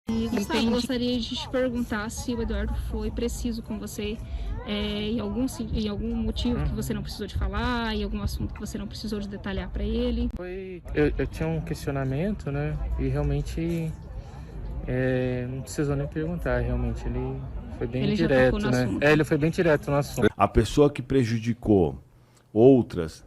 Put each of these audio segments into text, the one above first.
E Gustavo, gostaria de te perguntar se o Eduardo foi preciso com você em algum motivo que você não precisou de falar, em algum assunto que você não precisou de detalhar para ele. Eu tinha um questionamento, né? E realmente não precisou nem perguntar, realmente ele foi bem direto, né? Ele foi bem direto no assunto. A pessoa que prejudicou outras,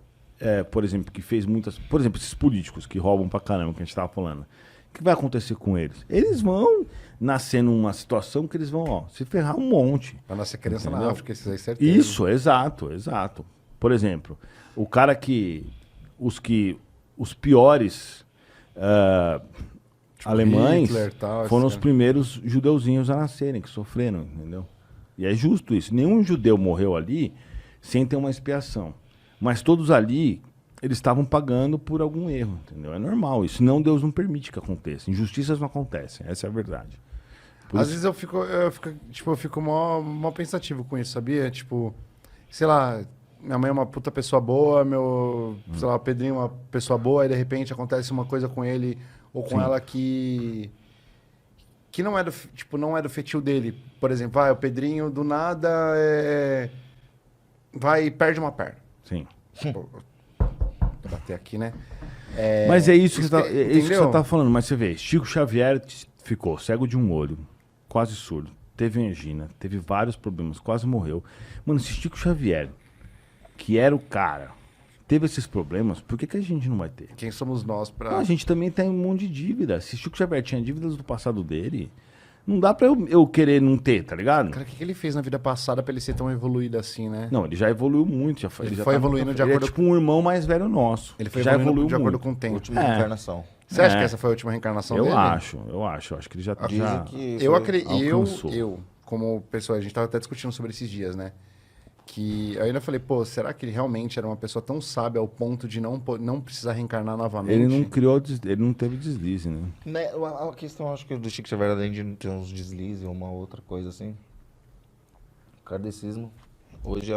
por exemplo, que fez muitas... Por exemplo, esses políticos que roubam pra caramba, que a gente tava falando. O que vai acontecer com eles? Eles vão nascer numa situação que eles vão, se ferrar um monte. Vai nascer criança, entendeu? Na África, isso aí, certeza. Isso, exato. Por exemplo, o cara que... Os piores alemães Hitler, tal, foram os primeiros judeuzinhos a nascerem, que sofreram, entendeu? E é justo isso. Nenhum judeu morreu ali sem ter uma expiação. Mas todos ali, eles estavam pagando por algum erro, entendeu? É normal isso. Senão Deus não permite que aconteça. Injustiças não acontecem. Essa é a verdade. Às vezes eu fico mó pensativo com isso, sabia? Tipo, sei lá, minha mãe é uma puta pessoa boa, sei lá, o Pedrinho é uma pessoa boa, e de repente acontece uma coisa com ele ou com ela que não é do feitio dele. Por exemplo, o Pedrinho do nada vai e perde uma perna. Sim. Vou bater aqui, né? Mas é isso que você tá falando. Mas você vê, Chico Xavier ficou cego de um olho, quase surdo, teve angina, teve vários problemas, quase morreu. Mano, se Chico Xavier, que era o cara, teve esses problemas, por que a gente não vai ter? Quem somos nós pra... A gente também tem um monte de dívida. Se Chico Xavier tinha dívidas do passado dele, não dá pra eu querer não ter, tá ligado? Cara, o que ele fez na vida passada pra ele ser tão evoluído assim, né? Não, ele já evoluiu muito. Ele foi evoluindo de acordo com... Ele é tipo um irmão mais velho nosso. Ele foi evoluindo de acordo com o tempo. Última reencarnação. Você acha que essa foi a última reencarnação dele? Eu acho que ele já... Eu, como pessoa, a gente tava até discutindo sobre esses dias, né? Que eu ainda falei, pô, será que ele realmente era uma pessoa tão sábia ao ponto de não precisar reencarnar novamente? Ele não teve deslize, né? A questão, acho que do Chico Xavier, além de ter uns deslizes ou uma outra coisa assim, o kardecismo, hoje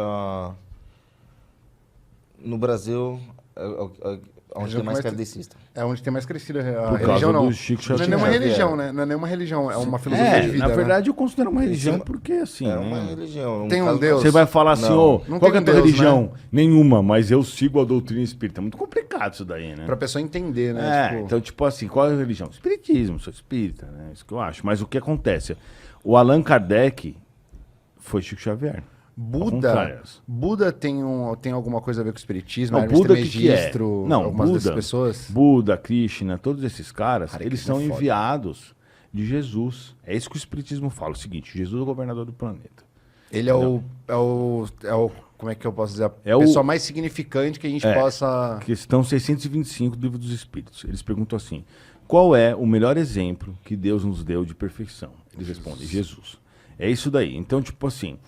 no Brasil, onde tem mais kardecista. É onde tem mais crescido a religião, não. Não é nenhuma religião, né? Não é nenhuma religião, é uma filosofia de vida. Na verdade, eu considero uma religião porque, assim... É uma religião. Tem um Deus. Você vai falar assim, qual que é a tua religião? Né? Nenhuma, mas eu sigo a doutrina espírita. É muito complicado isso daí, né? Pra pessoa entender, né? Então, tipo assim, qual é a religião? Espiritismo, sou espírita, né? Isso que eu acho. Mas o que acontece? O Allan Kardec foi Chico Xavier. Buda tem alguma coisa a ver com o espiritismo? Não, Buda registro, Não, algumas dessas pessoas? Buda, Krishna, todos esses caras, eles são enviados de Jesus. É isso que o espiritismo fala, o seguinte, Jesus é o governador do planeta. Ele é o como é que eu posso dizer? A pessoa mais significante que a gente possa... Questão 625 do Livro dos Espíritos. Eles perguntam assim, qual é o melhor exemplo que Deus nos deu de perfeição? Eles respondem, Jesus. É isso daí. Então, tipo assim...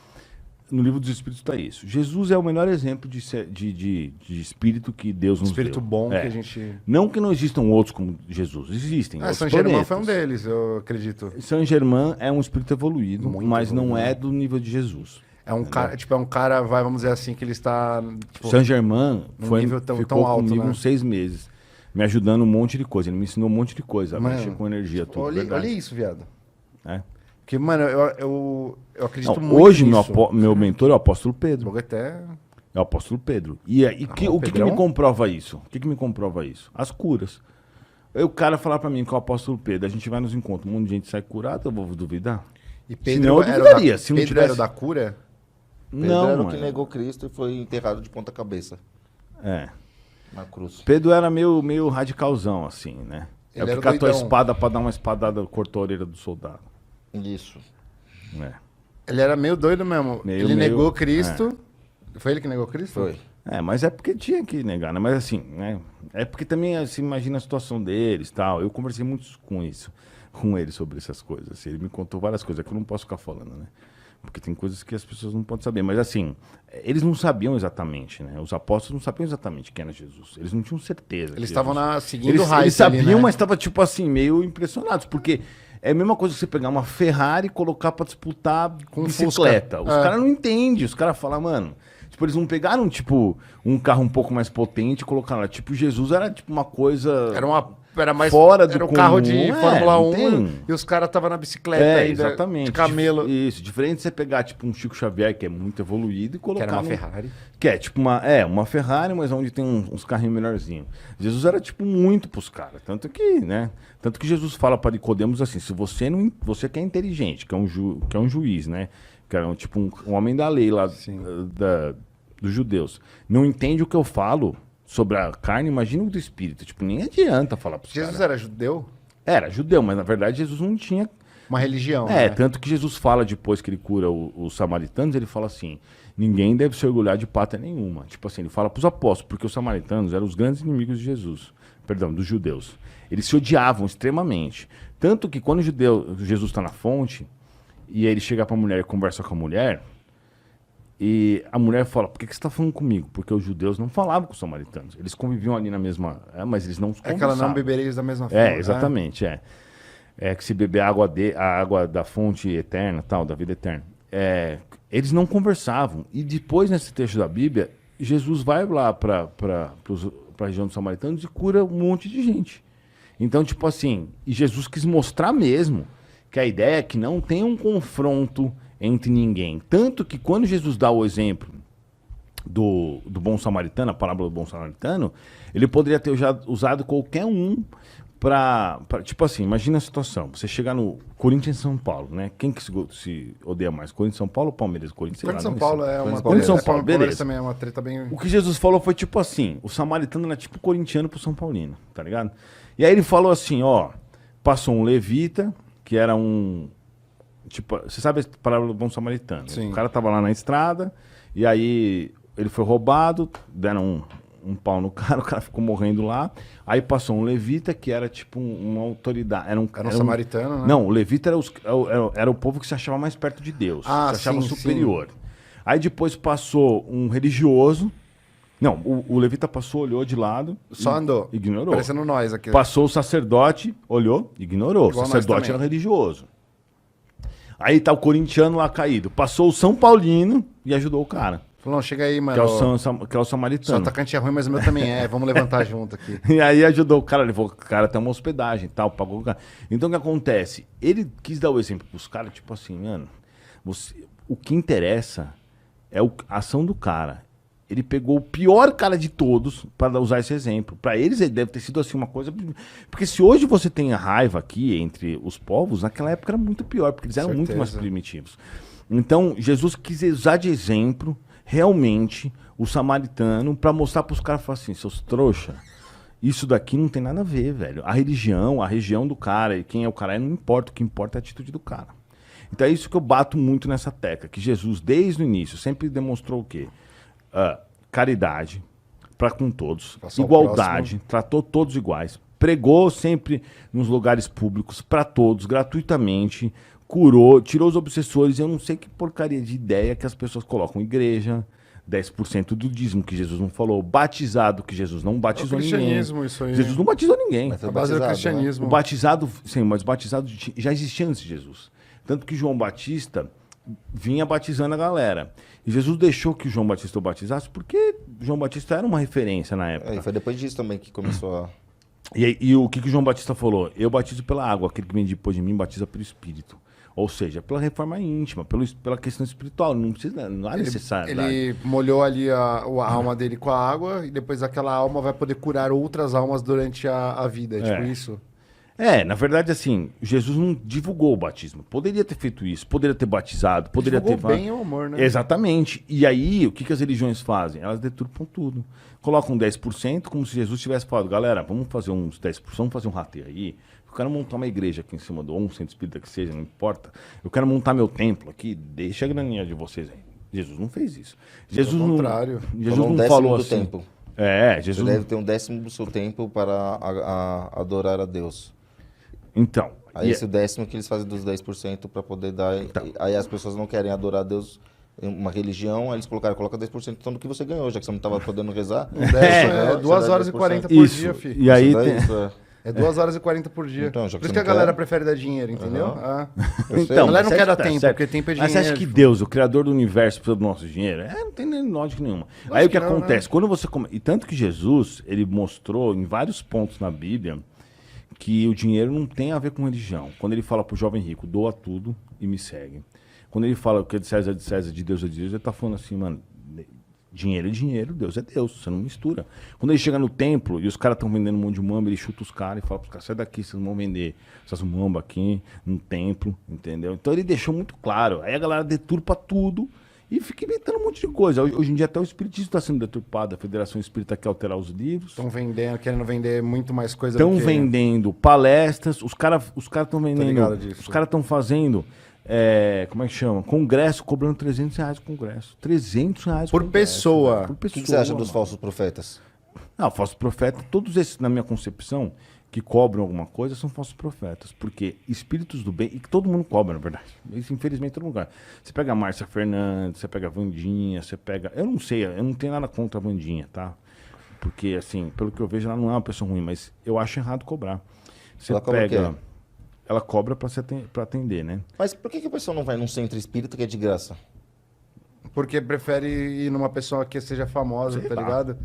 No Livro dos Espíritos está isso. Jesus é o melhor exemplo de espírito que Deus nos deu. Espírito bom que a gente... Não que não existam outros como Jesus. Existem. São Germain foi um deles, eu acredito. São Germain é um espírito evoluído, mas não é do nível de Jesus. É um cara, vamos dizer assim, que ele está... São Germain ficou tão alto, comigo né? uns 6 meses, me ajudando um monte de coisa. Ele me ensinou um monte de coisa, a mexer com energia, tudo. Olha isso, viado. Porque, mano, eu acredito muito hoje, nisso. meu mentor é o apóstolo Pedro. É o apóstolo Pedro. O que me comprova isso? O que me comprova isso? As curas. Aí o cara falar pra mim que é o apóstolo Pedro, a gente vai nos encontros, um monte de gente sai curada, eu vou duvidar? E Pedro Senão eu duvidaria. Se não Pedro tivesse... era da cura? Pedro era o que negou Cristo e foi enterrado de ponta cabeça. Na cruz. Pedro era meio radicalzão, assim, né? Ele que catou a espada pra dar uma espadada, cortou a orelha do soldado. Isso. Ele era meio doido mesmo. Ele negou Cristo. Foi ele que negou Cristo? Foi. Mas é porque tinha que negar, né? Mas assim, né? É porque também se imagina a situação deles e tal. Eu conversei muito com ele sobre essas coisas. Assim, ele me contou várias coisas que eu não posso ficar falando, né? Porque tem coisas que as pessoas não podem saber. Mas assim, eles não sabiam exatamente, né? Os apóstolos não sabiam exatamente quem era Jesus. Eles não tinham certeza. Eles estavam seguindo o hype. Eles sabiam, ali, né? mas estavam, tipo assim, meio impressionados. Porque é a mesma coisa que você pegar uma Ferrari e colocar pra disputar com bicicleta. Os caras não entendem. Os caras falam, mano... Tipo, eles não pegaram, tipo, um carro um pouco mais potente e colocaram lá. Tipo, Jesus era, tipo, uma coisa... era mais fora do era um comum. carro de Fórmula 1 tem. e os caras estavam na bicicleta ainda, exatamente. de camelo. Isso, diferente de você pegar tipo um Chico Xavier, que é muito evoluído, e Que colocar era uma num- Ferrari. Que é tipo uma Ferrari, mas onde tem uns carrinhos melhorzinhos. Jesus era tipo muito pros caras. Tanto que Jesus fala para Nicodemos assim: se você não, você que é inteligente, que é um juiz, né? Que é tipo um homem da lei lá dos judeus, não entende o que eu falo sobre a carne, imagina o do espírito. Tipo, nem adianta falar pros Jesus caras. era judeu? Era judeu, mas na verdade Jesus não tinha. Uma religião, né? Tanto que Jesus fala depois que ele cura os samaritanos, ele fala assim: ninguém deve se orgulhar de pátria nenhuma. Tipo assim, ele fala pros apóstolos, porque os samaritanos eram os grandes inimigos de Jesus, perdão, dos judeus. Eles se odiavam extremamente. Tanto que quando Jesus está na fonte, e aí ele chega pra mulher e conversa com a mulher, e a mulher fala: por que você está falando comigo? Porque os judeus não falavam com os samaritanos. Eles conviviam ali na mesma. Mas eles não É que ela conversavam. não bebereis da mesma forma. Exatamente, É que se beber a água da fonte eterna, tal, da vida eterna. Eles não conversavam. E depois, nesse texto da Bíblia, Jesus vai lá para a região dos samaritanos e cura um monte de gente. Então, tipo assim, e Jesus quis mostrar mesmo que a ideia é que não tem um confronto entre ninguém. Tanto que quando Jesus dá o exemplo do bom samaritano, a parábola do bom samaritano, ele poderia ter usado qualquer um pra tipo assim, imagina a situação, você chegar no Corinthians e São Paulo, né? Quem que se odeia mais, Corinthians, São Paulo ou Palmeiras? Corinthians, sei lá, São não Paulo sei. é uma Corinthians, São Paulo, Palmeiras beleza. também é uma treta bem... O que Jesus falou foi tipo assim, o samaritano era tipo corintiano pro São Paulino, tá ligado? E aí ele falou assim, ó, passou um levita, que era tipo, você sabe a parábola do bom samaritano? Sim. O cara tava lá na estrada, e aí ele foi roubado, deram um pau no cara, o cara ficou morrendo lá. Aí passou um levita, que era tipo uma autoridade. Era um samaritano, né? Não, o levita era o povo que se achava mais perto de Deus, Ah, se achava sim, superior. Aí depois passou um religioso. Não, o levita passou, olhou de lado. Só andou. Ignorou. Parecendo nós aqui. Passou o sacerdote, olhou, ignorou. Igual O nós sacerdote também. era religioso. Aí tá o corintiano lá caído. Passou o São Paulino e ajudou o cara. Falou, não, chega aí, mano. Que é o Seu samaritano. atacante é ruim, mas o meu também é. Vamos levantar junto aqui. E aí ajudou o cara, levou o cara até uma hospedagem e tal, pagou o cara. Então o que acontece? Ele quis dar o exemplo pros caras, tipo assim, mano, o que interessa é a ação do cara. Ele pegou o pior cara de todos para usar esse exemplo. Para eles, ele deve ter sido assim uma coisa. Porque se hoje você tem a raiva aqui entre os povos, naquela época era muito pior, porque eles eram muito mais primitivos. Então, Jesus quis usar de exemplo, realmente, o samaritano, para mostrar para os caras, falar assim, seus trouxa, isso daqui não tem nada a ver, velho. A região do cara, e quem é o cara, não importa. O que importa é a atitude do cara. Então é isso que eu bato muito nessa tecla, que Jesus, desde o início, sempre demonstrou o quê? Caridade para com todos, igualdade, tratou todos iguais, pregou sempre nos lugares públicos para todos, gratuitamente, curou, tirou os obsessores. Eu não sei que porcaria de ideia que as pessoas colocam. Igreja, 10% do dízimo que Jesus não falou, batizado que Jesus não batizou ninguém. Cristianismo, isso aí. Jesus não batizou ninguém. Mas A base do cristianismo. O batizado, sim, mas o batizado já existia antes de Jesus. Tanto que João Batista vinha batizando a galera. E Jesus deixou que João Batista o batizasse porque João Batista era uma referência na época. E foi depois disso também que começou a... E o que João Batista falou? Eu batizo pela água, aquele que vem depois de mim batiza pelo Espírito. Ou seja, pela reforma íntima, pela questão espiritual. Não há necessidade. Ele molhou ali a alma dele com a água e depois aquela alma vai poder curar outras almas durante a vida. Tipo isso. Na verdade, assim, Jesus não divulgou o batismo. Poderia ter feito isso, poderia ter batizado, poderia Divulgou ter... bem o amor, né? Exatamente. E aí, o que as religiões fazem? Elas deturpam tudo. Colocam 10%, como se Jesus tivesse falado, galera, vamos fazer uns 10%, vamos fazer um rateio aí. Eu quero montar uma igreja aqui em cima ou um centro espírita que seja, não importa. Eu quero montar meu templo aqui, deixa a graninha de vocês aí. Jesus não fez isso. Jesus Ao contrário. Jesus Falou um não décimo falou do assim. tempo. Você Jesus deve ter um décimo do seu tempo para adorar a Deus. Então. Aí esse décimo que eles fazem dos 10% para poder dar. Então. Aí as pessoas não querem adorar a Deus em uma religião, aí eles coloca 10% então do que você ganhou, já que você não estava podendo rezar. 2 horas e 40 por Isso. dia, filho. E aí É 2 horas e 40 por dia. Então, já que por isso você que a não galera quer. prefere dar dinheiro, entendeu? Então, a galera não mas quer dar tá tempo, certo. porque tempo é Mas dinheiro. você acha que Deus, o criador do universo, precisa do nosso dinheiro? Não tem nem lógica nenhuma. Aí o que que não, acontece? Quando você E tanto que Jesus, ele mostrou em vários pontos na Bíblia que o dinheiro não tem a ver com religião. Quando ele fala pro jovem rico, doa tudo e me segue. Quando ele fala que é de César, de Deus é de Deus, ele tá falando assim, mano, dinheiro é dinheiro, Deus é Deus, você não mistura. Quando ele chega no templo e os caras estão vendendo um monte de mamba, ele chuta os caras e fala pros caras, sai daqui, vocês não vão vender essas mambas aqui no templo, entendeu? Então ele deixou muito claro. Aí a galera deturpa tudo e fica inventando um monte de coisa. Hoje em dia até o espiritismo está sendo deturpado, a Federação Espírita quer alterar os livros. Estão vendendo, querendo vender muito mais coisa do Estão que... vendendo palestras, os caras estão vendendo, ligado disso. os caras estão fazendo, como é que chama? Congresso, cobrando R$300 o congresso. R$300 Por pessoa. Por O pessoa. que você acha dos mano. falsos profetas? Não, falsos profetas, todos esses, na minha concepção, que cobram alguma coisa, são falsos profetas. Porque espíritos do bem, e que todo mundo cobra, na verdade. Isso, infelizmente, todo lugar. Você pega a Márcia Fernandes, você pega a Wandinha, você pega... Eu não sei, eu não tenho nada contra a Wandinha, tá? Porque, assim, pelo que eu vejo, ela não é uma pessoa ruim, mas eu acho errado cobrar. Você Ela cobra o pega... quê? Ela cobra pra atender, né? Mas por que a pessoa não vai num centro espírita que é de graça? Porque prefere ir numa pessoa que seja famosa, Sei tá lá. ligado?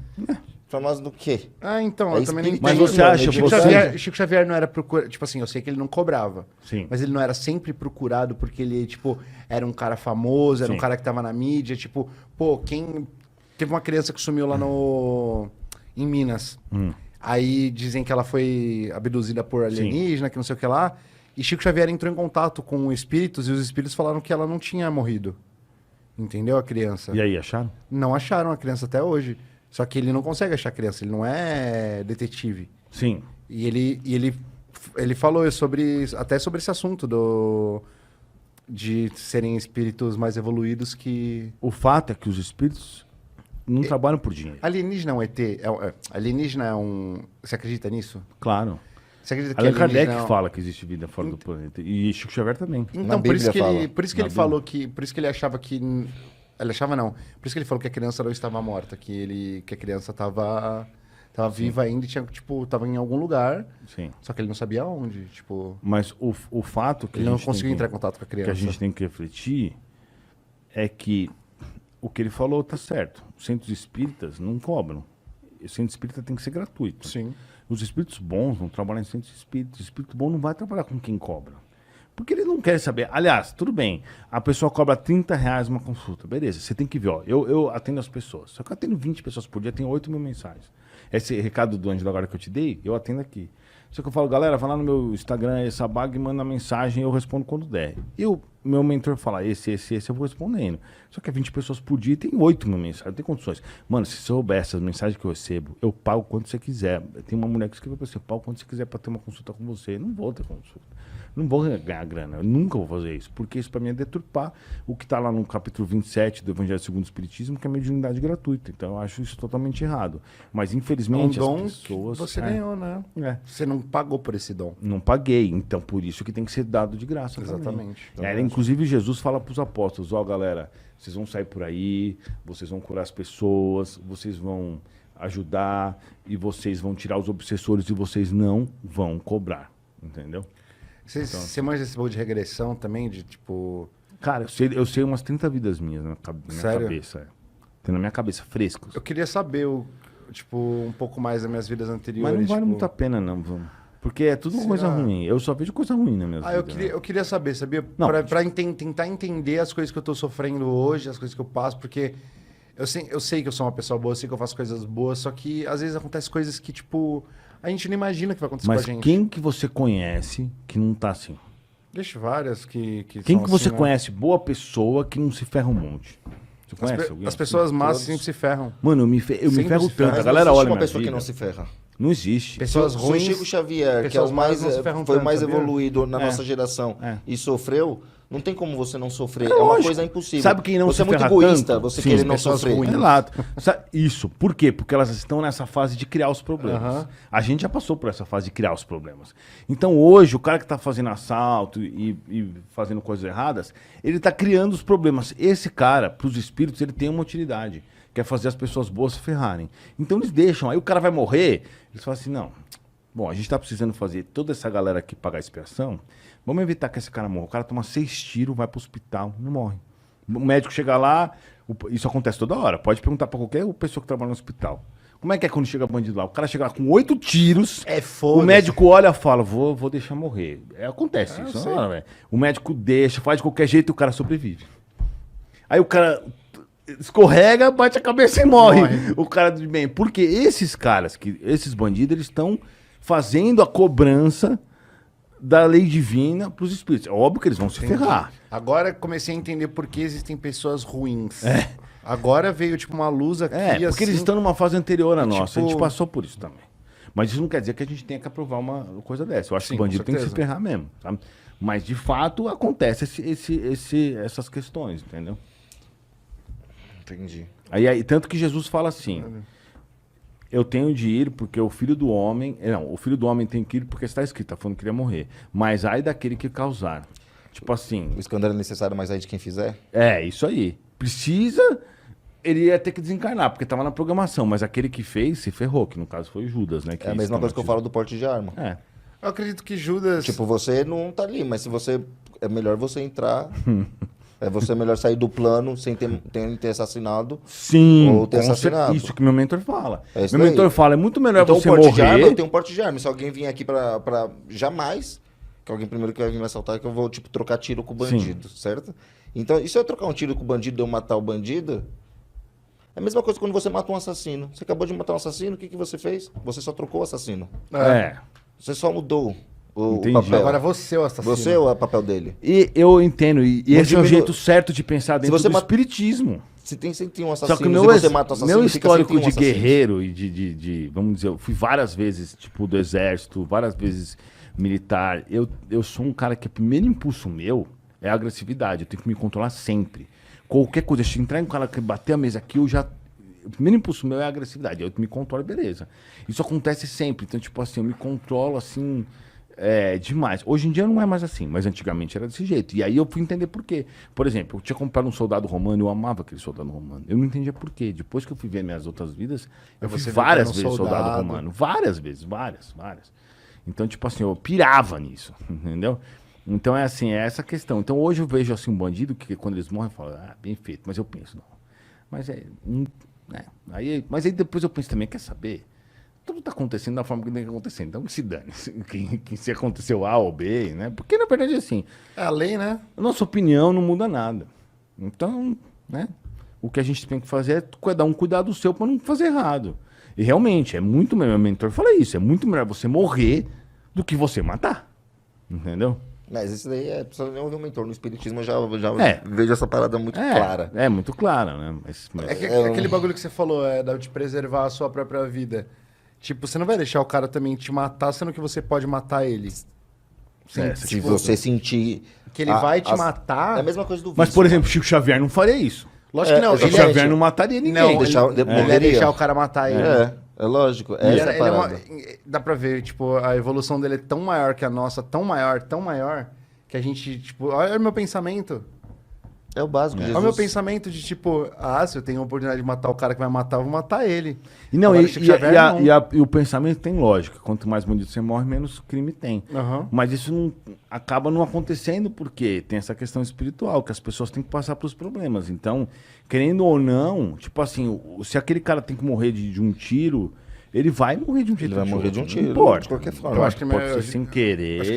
Famosa do quê? Ah, então, É eu também não espírito, Mas entendo. você acha, Chico Xavier não era procurado... Tipo assim, eu sei que ele não cobrava. Sim. Mas ele não era sempre procurado porque ele, tipo, era um cara famoso, era um Sim. cara que tava na mídia. Tipo, pô, quem... Teve uma criança que sumiu lá em Minas. Aí dizem que ela foi abduzida por alienígena, que não sei o que lá. E Chico Xavier entrou em contato com espíritos e os espíritos falaram que ela não tinha morrido. Entendeu? A criança. E aí, acharam? Não acharam a criança até hoje. Só que ele não consegue achar a criança, ele não é detetive. Sim. E ele falou até sobre esse assunto de serem espíritos mais evoluídos que... O fato é que os espíritos não trabalham por dinheiro. Alienígena é um ET? Alienígena é um... Você acredita nisso? Claro. Você acredita que Allan alienígena Kardec é um- fala que existe vida fora do planeta. E Chico Xavier também. Então, Na por isso Bíblia que fala. ele, por isso que Na ele falou que... Por isso que ele achava que... Ele achava não. Por isso que ele falou que a criança não estava morta. Que a criança estava viva ainda e tinha, tipo, tava em algum lugar. Sim. Só que ele não sabia onde. Tipo, Mas o fato que ele a não gente conseguiu tem entrar em que, contato com a que criança. a gente tem que refletir é que o que ele falou tá certo. Os centros espíritas não cobram. O centro espírita tem que ser gratuito. Sim. Os espíritos bons vão trabalhar em centros espíritas. O espírito bom não vai trabalhar com quem cobra. Porque ele não quer saber. Aliás, tudo bem. A pessoa cobra R$30 uma consulta. Beleza, você tem que ver. Ó, eu atendo as pessoas. Só que eu atendo 20 pessoas por dia, tenho 8 mil mensagens. Esse recado do Ângelo agora que eu te dei, eu atendo aqui. Só que eu falo, galera, vai lá no meu Instagram, essa bag, manda mensagem, eu respondo quando der. E o meu mentor fala, esse, eu vou respondendo. Só que é 20 pessoas por dia e tem 8 mil mensagens, não tem condições. Mano, se você souber essas mensagens que eu recebo, eu pago quanto você quiser. Tem uma mulher que escreveu pra você, eu pago quanto você quiser pra ter uma consulta com você. Não vou ter consulta. Não vou ganhar grana, eu nunca vou fazer isso, porque isso para mim é deturpar o que está lá no capítulo 27 do Evangelho segundo o Espiritismo, que é a mediunidade gratuita. Então eu acho isso totalmente errado. Mas infelizmente É um dom as pessoas... que você ganhou, né? É. Você não pagou por esse dom. Não paguei, então por isso que tem que ser dado de graça. Exatamente. Também. Inclusive Jesus fala para os apóstolos, ó galera, vocês vão sair por aí, vocês vão curar as pessoas, vocês vão ajudar e vocês vão tirar os obsessores e vocês não vão cobrar, entendeu? Você manja esse bolo de regressão também, de tipo... Cara, eu sei umas 30 vidas minhas na minha Sério? cabeça. É. Tem na minha cabeça, frescos. Eu queria saber, tipo, um pouco mais das minhas vidas anteriores. Mas não vale tipo... muito a pena, não. Vamos. Porque é tudo Será? coisa ruim. Eu só vejo coisa ruim na minha vida. Eu queria saber, sabia? Não. Pra tentar entender as coisas que eu tô sofrendo hoje, as coisas que eu passo, porque eu sei que eu sou uma pessoa boa, eu sei que eu faço coisas boas, só que às vezes acontecem coisas que, tipo, a gente não imagina que vai acontecer Mas com a gente. quem que você conhece que não tá assim? Deixa várias que Quem são que você assim, né? conhece boa pessoa que não se ferra um monte? Você conhece alguém? As pessoas assim? más Todos. sempre se ferram. Mano, eu me ferro Sempre se ferra. tanto. Mas A galera não existe olha uma minha pessoa vida. que não se ferra. Não existe. Pessoas Se o ruins... Chico Xavier, que é pessoas o mais, más não se ferram foi o tanto, mais sabia? evoluído na É. nossa geração É. e sofreu, não tem como você não sofrer. É É uma lógico. coisa impossível. Sabe quem não você se é muito ferra egoísta, tanto? você Sim, querer não pessoas sofrer. ruins. Exato. Isso. Por quê? Porque elas estão nessa fase de criar os problemas. Aham. A gente já passou por essa fase de criar os problemas. Então hoje, o cara que está fazendo assalto e fazendo coisas erradas, ele está criando os problemas. Esse cara, para os espíritos, ele tem uma utilidade, que é fazer as pessoas boas se ferrarem. Então eles deixam. Aí o cara vai morrer, eles falam assim, não, bom, a gente está precisando fazer toda essa galera aqui pagar a expiação, vamos evitar que esse cara morra. O cara toma 6 tiros, vai para o hospital, não morre. O médico chega lá, isso acontece toda hora. Pode perguntar para qualquer pessoa que trabalha no hospital. Como é que é quando chega bandido lá? O cara chega lá com 8 tiros, É foda. o médico olha e fala, vou deixar morrer. Acontece isso, sei. não, velho. O médico deixa, faz de qualquer jeito e o cara sobrevive. Aí o cara escorrega, bate a cabeça e morre. O cara do bem. Porque esses caras, esses bandidos, eles estão fazendo a cobrança da lei divina pros espíritos. É óbvio que eles vão se ferrar. Agora comecei a entender por que existem pessoas ruins. Agora veio, tipo, uma luz aqui, porque assim, eles estão numa fase anterior à nossa. A gente tipo- passou por isso também. Mas isso não quer dizer que a gente tenha que aprovar uma coisa dessa. Eu acho Sim, que o bandido com tem que se certeza. ferrar mesmo, sabe? Mas, de fato, acontece essas questões, entendeu? Entendi. Aí, tanto que Jesus fala assim, eu tenho de ir porque o filho do homem... Não, o filho do homem tem que ir porque está escrito, tá falando que ele ia morrer. Mas ai daquele que causar. Tipo assim, O escândalo é necessário, mas aí de quem fizer? isso aí. Precisa... Ele ia ter que desencarnar, porque estava na programação. Mas aquele que fez se ferrou, que no caso foi o Judas, né? É a mesma coisa que eu falo do porte de arma. É. Eu acredito que Judas... Tipo, você não tá ali, mas se você... É melhor você entrar... É melhor sair do plano sem ter assassinado. Sim, Ou ter com assassinado. isso que meu mentor fala. É isso Meu daí. mentor fala, é muito melhor Então, você o porte de arma, morrer... eu tenho um porte de arma. Se alguém vir aqui pra jamais, que alguém primeiro que vai vir me assaltar, que eu vou, tipo, trocar tiro com o bandido, certo? Então, e se eu trocar um tiro com o bandido e eu matar o bandido, é a mesma coisa quando você mata um assassino. Você acabou de matar um assassino, o que você fez? Você só trocou o assassino. Você só mudou o Entendi. papel. Agora você é o assassino. Você é o papel dele. E eu entendo, e Não esse é o diminui- jeito certo de pensar dentro você do mata- espiritismo. Se tem 101 Só que assassinos o meu, e você mata o assassino, meu fica histórico 101 de assassinos. guerreiro e de, vamos dizer, eu fui várias vezes, tipo, do exército, várias vezes militar. Eu sou um cara que o primeiro impulso meu é a agressividade. Eu tenho que me controlar sempre. Qualquer coisa, se entrar em um cara que bater a mesa aqui, o primeiro impulso meu é a agressividade. Eu me controlo, beleza. Isso acontece sempre. Então, tipo assim, eu me controlo assim... demais. Hoje em dia não é mais assim, mas antigamente era desse jeito. E aí eu fui entender por quê. Por exemplo, eu tinha comprado um soldado romano, eu amava aquele soldado romano. Eu não entendia por quê. Depois que eu fui ver minhas outras vidas, eu Você fui viu várias que era um vezes soldado soldado. romano. Várias vezes, várias. Então, tipo assim, eu pirava nisso, entendeu? Então é assim, é essa questão. Então hoje eu vejo assim um bandido que quando eles morrem eu falo, bem feito. Mas eu penso, não. Mas mas aí depois eu penso também, quer saber? Tudo tá acontecendo da forma que tem que acontecer. Então se dane. Se aconteceu A ou B, né? Porque na verdade assim, É a lei, né? a nossa opinião não muda nada. Então, né? O que a gente tem que fazer é dar um cuidado seu para não fazer errado. E realmente, é muito melhor, meu mentor fala isso, é muito melhor você morrer do que você matar. Entendeu? Mas isso daí é... Precisa nem ouvir um mentor. No espiritismo eu já É. vejo essa parada muito clara. É muito clara, né? Mas Aquele bagulho que você falou, de preservar a sua própria vida. Tipo, você não vai deixar o cara também te matar, sendo que você pode matar ele. Sim, Se tipo, você sentir... que ele vai te matar... É a mesma coisa do vício. Mas, por exemplo, Chico Xavier não faria isso. Lógico que não. Chico Ele Xavier não mataria ninguém. Não, Deixar- ele ia morreria. deixar o cara matar ele. É lógico. Ele Essa é a ele é parada. dá pra ver, tipo, a evolução dele é tão maior que a nossa, tão maior, que a gente, tipo, olha o meu pensamento. É o básico. Olha Jesus. o meu pensamento de, tipo, se eu tenho a oportunidade de matar o cara que vai matar, eu vou matar ele. E não, Agora, e, Chico e, Xavier, e a- não. e a- e o pensamento tem lógica. Quanto mais bandido você morre, menos crime tem. Aham. Mas isso não acaba não acontecendo porque tem essa questão espiritual, que as pessoas têm que passar pelos problemas. Então, querendo ou não, tipo assim, se aquele cara tem que morrer de um tiro, ele vai morrer de um jeito Ele vai morrer de um outro, tiro, não importa. de qualquer forma. Eu Eu acho acho que que pode ser meu- sem acho que querer. já